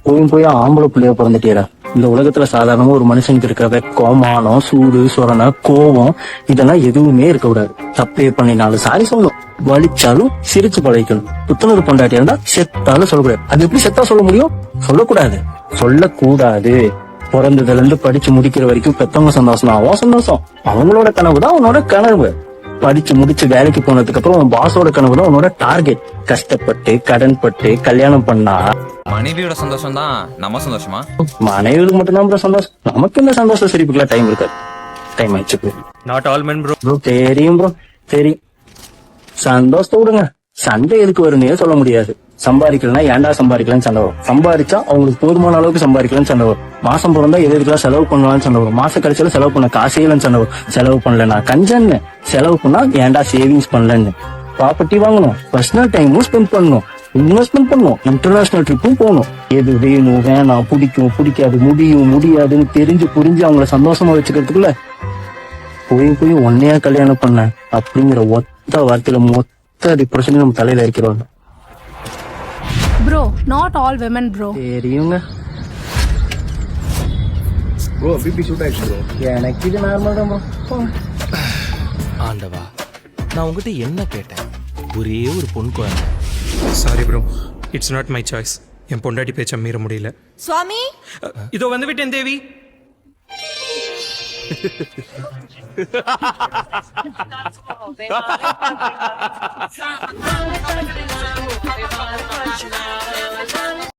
போய் ஆம்பளை பிள்ளைய பிறந்துட்டேடா. இந்த உலகத்துல சாதாரணமா ஒரு மனுஷனுக்கு இருக்கிற வெக்கம், மானம், சூடு, சொரணை, கோபம் இதெல்லாம் எதுவுமே இருக்க கூடாது. தப்பே பண்ணினாலும் சாரி சொல்லணும், வலிச்சாலும் சிரிச்சு பழகிக்கணும். புத்துணர்வு பொண்டாட்டியா இருந்தா செத்தாலும் சொல்லக்கூடாது. அது எப்படி செத்தா சொல்ல முடியும்? சொல்லக்கூடாது, சொல்லக்கூடாது. பிறந்ததுல இருந்து படிச்சு முடிக்கிற வரைக்கும் பெத்தவங்க சந்தோஷம் தான் அவன் சந்தோஷம். அவங்களோட கனவு தான் உன்னோட கனவு. படிச்சு முடிச்சு வேலைக்கு போனதுக்கு அப்புறம் உன் பாஸோட கனவு தான் உன்னோட டார்கெட். கஷ்டப்பட்டு கடன் பட்டு கல்யாணம் பண்ணா மனைவியோட சந்தோஷம் தான் நம்ம சந்தோஷமா? மனைவிகளுக்கு மட்டும்தான் ப்ரோ சந்தோஷம். நமக்கு இந்த சந்தோஷம் சிரிப்புக்குலாம் டைம் இருக்காது. டைம் ஆயிடுச்சு not all men bro. Bro தெரியும் ப்ரோ தெரியும். சந்தோஷத்தை விடுங்க, சண்டை எதுக்கு வருன்னே சொல்ல முடியாது. சம்பாதிக்கலன்னா ஏன்டா சம்பாதிக்கலன்னு சண்டை வரும். சம்பாதிச்சா அவங்களுக்கு போதுமான அளவுக்கு சம்பாதிக்கலன்னு சண்டை வரும். மாசம் பிறந்தா எதுக்கெல்லாம் செலவு பண்ணலாம்னு சண்டை வரும். மாசம் கழிச்சாலும் செலவு பண்ண காசே இல்லைன்னு சண்டை வரும். செலவு பண்ணலன்னா கஞ்சன்னு, செலவு பண்ணா ஏன்டா சேவிங்ஸ் பண்ணலன்னு. ப்ராப்பர்ட்டி வாங்கணும், பர்சனல் டைமும் ஸ்பெண்ட் பண்ணணும், இன்வெஸ்ட்மெண்ட் பண்ணணும், இன்டர்நேஷனல் ட்ரிப்பும் போகணும். எது வேணும் வேணாம், பிடிக்கும் பிடிக்காது, முடியும் முடியாதுன்னு தெரிஞ்சு புரிஞ்சு அவங்கள சந்தோஷமா வச்சுக்கிறதுக்குள்ள போய் ஒன்னையா கல்யாணம் பண்ண அப்படிங்கிற ஒத்த வார்த்தையில மொத்த டிப்ரெஷன் நம்ம தலையில இருக்கிறோம். Bro, not all women, bro. தெரியுங்க ப்ரோ பிபி ஷூட் ஆயிடுச்சு ப்ரோ. எனக்கு இது நார்மல் தான் bro. ஆண்டவா, நான் உங்ககிட்ட என்ன கேட்டேன்? ஒரே ஒரு பொன் குழந்தை. Sorry bro, it's not my choice. என் பொண்டாட்டி பேச்ச மீற முடியல. சுவாமி, இதோ வந்து விட்டேன் தேவி.